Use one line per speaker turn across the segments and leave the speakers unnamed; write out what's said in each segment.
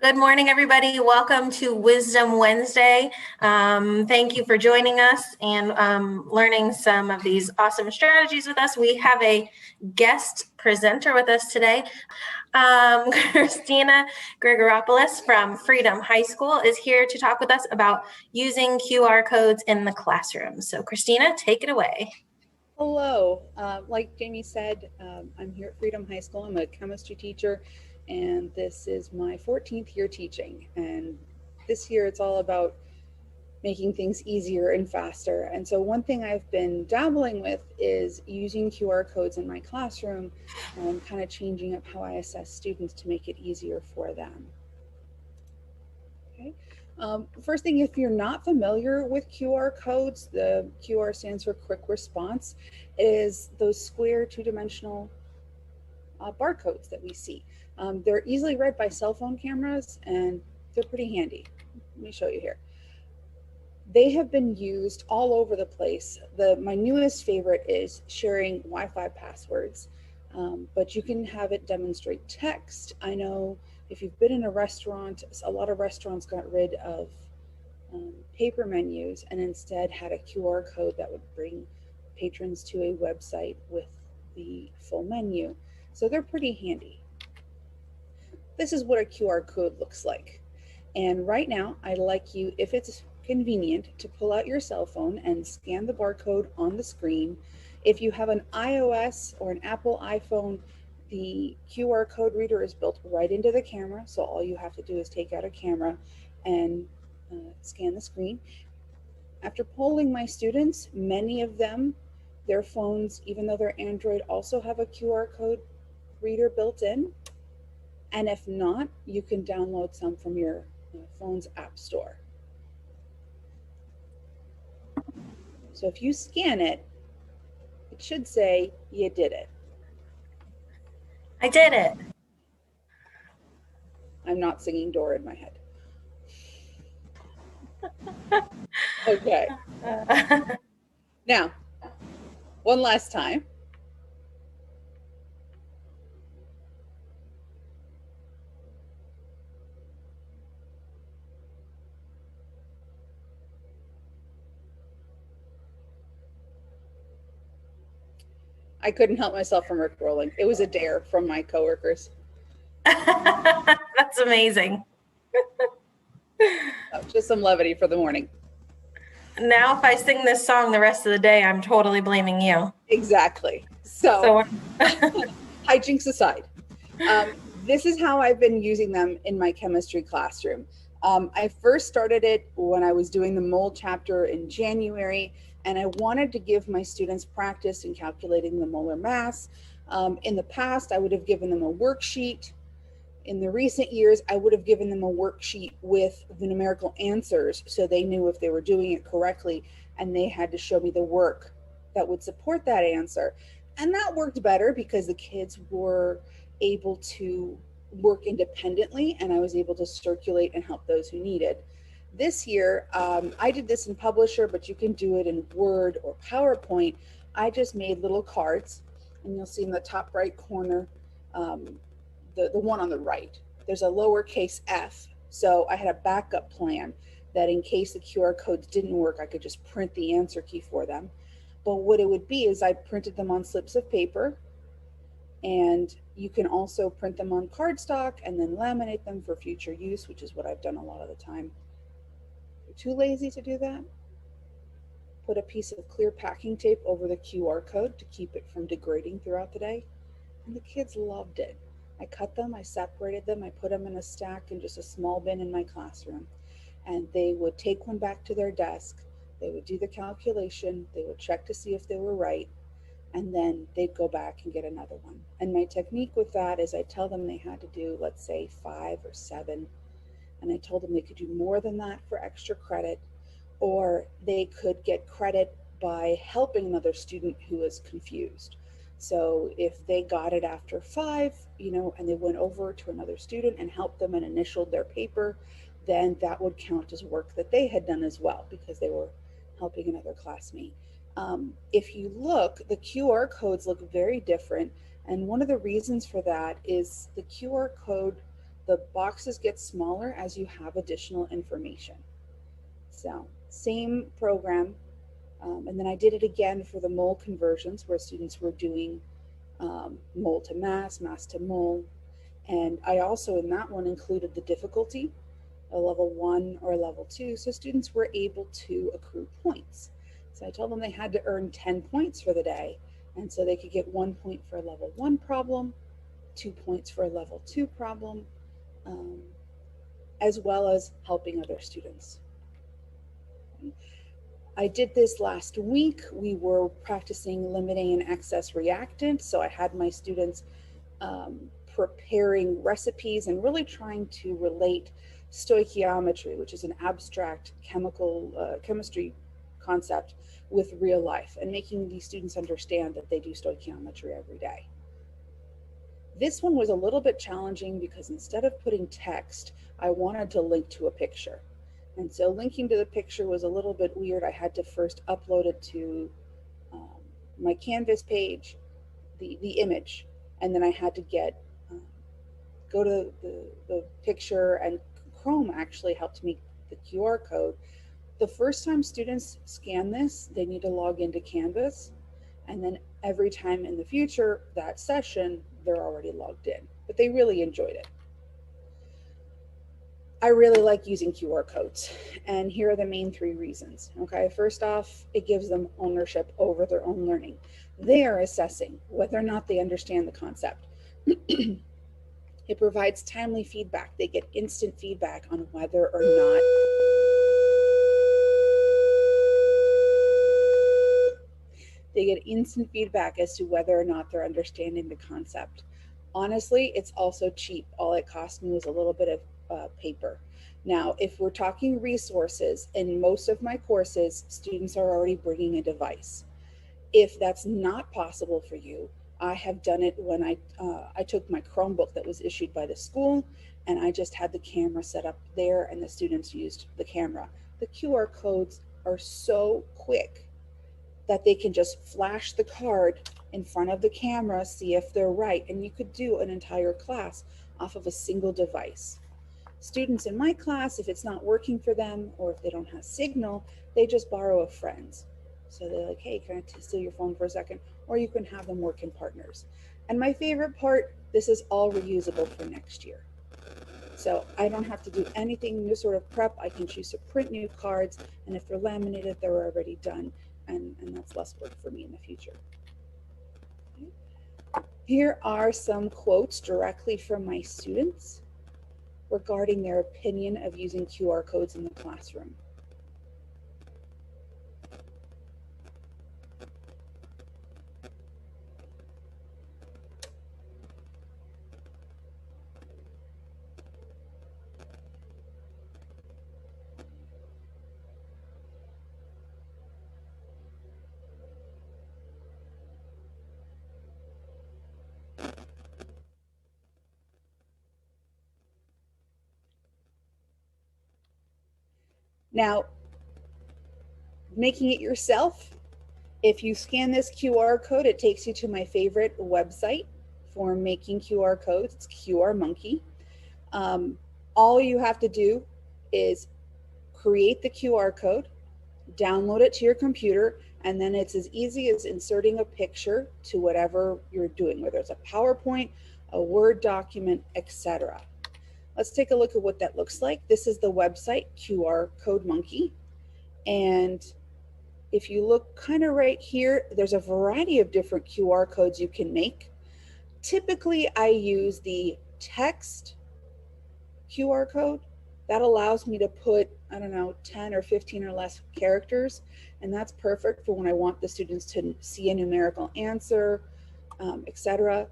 Good morning, everybody. Welcome to Wisdom Wednesday. Thank you for joining us and learning some of these awesome strategies with us. We have a guest presenter with us today. Christina Grigoropoulos from Freedom High School is here to talk with us about using QR codes in the classroom. So Christina, take it away.
Hello. Like Jamie said, I'm here at Freedom High School. I'm a chemistry teacher, and this is my 14th year teaching. And this year it's all about making things easier and faster. And so one thing I've been dabbling with is using QR codes in my classroom and kind of changing up how I assess students to make it easier for them. Okay. First thing, if you're not familiar with QR codes, the QR stands for quick response, is those square two-dimensional barcodes that we see. They're easily read by cell phone cameras and they're pretty handy. Let me show you here. They have been used all over the place. My newest favorite is sharing Wi-Fi passwords, but you can have it demonstrate text. I know if you've been in a restaurant, a lot of restaurants got rid of paper menus and instead had a QR code that would bring patrons to a website with the full menu. So they're pretty handy. This is what a QR code looks like. And right now, I'd like you, if it's convenient, to pull out your cell phone and scan the barcode on the screen. If you have an iOS or an Apple iPhone, the QR code reader is built right into the camera, so all you have to do is take out a camera and scan the screen. After polling my students, many of them, their phones, even though they're Android, also have a QR code reader built in. And if not, you can download some from your phone's app store. So if you scan it, it should say you did it.
I did it.
I'm not singing Dora in my head. Okay. Now, one last time. I couldn't help myself from Rickrolling. It was a dare from my coworkers.
That's amazing.
Just some levity for the morning.
Now, if I sing this song the rest of the day, I'm totally blaming you.
Exactly. So hijinks aside, this is how I've been using them in my chemistry classroom. I first started it when I was doing the mold chapter in January, and I wanted to give my students practice in calculating the molar mass. In the past, I would have given them a worksheet. In the recent years, I would have given them a worksheet with the numerical answers so they knew if they were doing it correctly, and they had to show me the work that would support that answer. And that worked better because the kids were able to work independently and I was able to circulate and help those who needed. This year, I did this in Publisher, but you can do it in Word or PowerPoint. I just made little cards, and you'll see in the top right corner, the one on the right, there's a lowercase f. So I had a backup plan that in case the QR codes didn't work, I could just print the answer key for them. But what it would be is I printed them on slips of paper, and you can also print them on cardstock and then laminate them for future use, which is what I've done a lot of the time. If you're too lazy to do that, put a piece of clear packing tape over the QR code to keep it from degrading throughout the day. And the kids loved it. I cut them, I separated them, I put them in a stack in just a small bin in my classroom. And they would take one back to their desk, they would do the calculation, they would check to see if they were right, and then they'd go back and get another one. And my technique with that is I tell them they had to do, let's say, 5 or 7, and I told them they could do more than that for extra credit, or they could get credit by helping another student who was confused. So if they got it after 5, and they went over to another student and helped them and initialed their paper, then that would count as work that they had done as well because they were helping another classmate. If you look, the QR codes look very different. And one of the reasons for that is the QR code, the boxes get smaller as you have additional information. So same program. And then I did it again for the mole conversions where students were doing mole to mass, mass to mole. And I also in that one included the difficulty, a level 1 or level 2. So students were able to accrue points. So I told them they had to earn 10 points for the day. And so they could get 1 point for a level 1 problem, 2 points for a level 2 problem, as well as helping other students. I did this last week. We were practicing limiting an excess reactant. So I had my students preparing recipes and really trying to relate stoichiometry, which is an abstract chemistry concept, with real life, and making these students understand that they do stoichiometry every day. This one was a little bit challenging because instead of putting text, I wanted to link to a picture. And so linking to the picture was a little bit weird. I had to first upload it to my Canvas page, the image, and then I had to go to the picture, and Chrome actually helped me the QR code. The first time students scan this, they need to log into Canvas, and then every time in the future, that session, they're already logged in, but they really enjoyed it. I really like using QR codes, and here are the main 3 reasons. Okay, first off, it gives them ownership over their own learning. They are assessing whether or not they understand the concept. It provides timely feedback. They get instant feedback on whether or not as to whether or not they're understanding the concept. Honestly, it's also cheap. All it cost me was a little bit of paper. Now, if we're talking resources, in most of my courses, students are already bringing a device. If that's not possible for you, I have done it when I took my Chromebook that was issued by the school, and I just had the camera set up there and the students used the camera. The QR codes are so quick that they can just flash the card in front of the camera, see if they're right, and you could do an entire class off of a single device. Students in my class, if it's not working for them or if they don't have signal, they just borrow a friend's. So they're like, hey, can I steal your phone for a second? Or you can have them work in partners. And my favorite part, this is all reusable for next year. So I don't have to do anything new sort of prep. I can choose to print new cards, and if they're laminated, they're already done, and that's less work for me in the future. Here are some quotes directly from my students regarding their opinion of using QR codes in the classroom. Now, making it yourself, if you scan this QR code, it takes you to my favorite website for making QR codes. It's QR Monkey. All you have to do is create the QR code, download it to your computer, and then it's as easy as inserting a picture to whatever you're doing, whether it's a PowerPoint, a Word document, etc. Let's take a look at what that looks like. This is the website, QR Code Monkey. And if you look kind of right here, there's a variety of different QR codes you can make. Typically, I use the text QR code. That allows me to put, I don't know, 10 or 15 or less characters. And that's perfect for when I want the students to see a numerical answer, etc.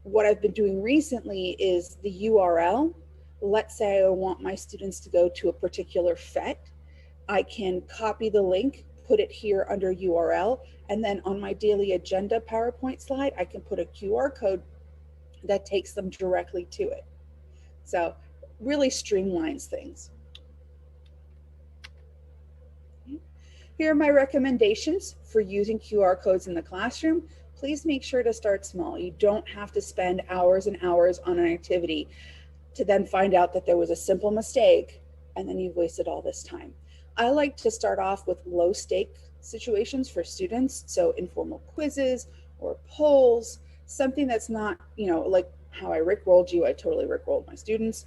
What I've been doing recently is the URL. Let's say I want my students to go to a particular FET. I can copy the link, put it here under URL, and then on my daily agenda PowerPoint slide, I can put a QR code that takes them directly to it. So really streamlines things. Here are my recommendations for using QR codes in the classroom. Please make sure to start small. You don't have to spend hours and hours on an activity. to then find out that there was a simple mistake and then you've wasted all this time. I like to start off with low stake situations for students. So informal quizzes or polls, something that's not, like how I Rickrolled you, I totally Rickrolled my students.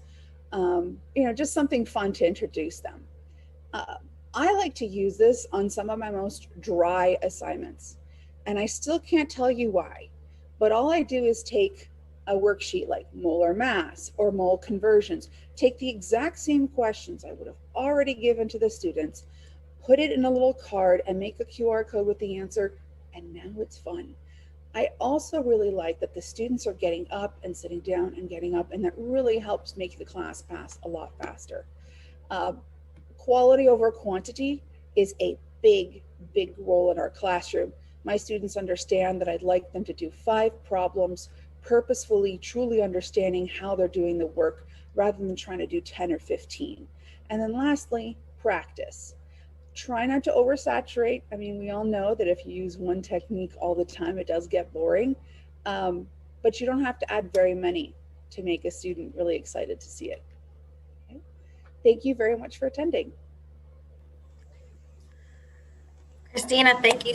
Just something fun to introduce them. I like to use this on some of my most dry assignments, and I still can't tell you why, but all I do is take a worksheet like molar mass or mole conversions, take the exact same questions I would have already given to the students, put it in a little card and make a QR code with the answer, and now it's fun. I also really like that the students are getting up and sitting down and getting up, and that really helps make the class pass a lot faster. Quality over quantity is a big role in our classroom. My students understand that I'd like them to do 5 problems purposefully, truly understanding how they're doing the work rather than trying to do 10 or 15. And then lastly, practice. Try not to oversaturate. I mean, we all know that if you use one technique all the time, it does get boring, but you don't have to add very many to make a student really excited to see it. Okay. Thank you very much for attending.
Christina, thank you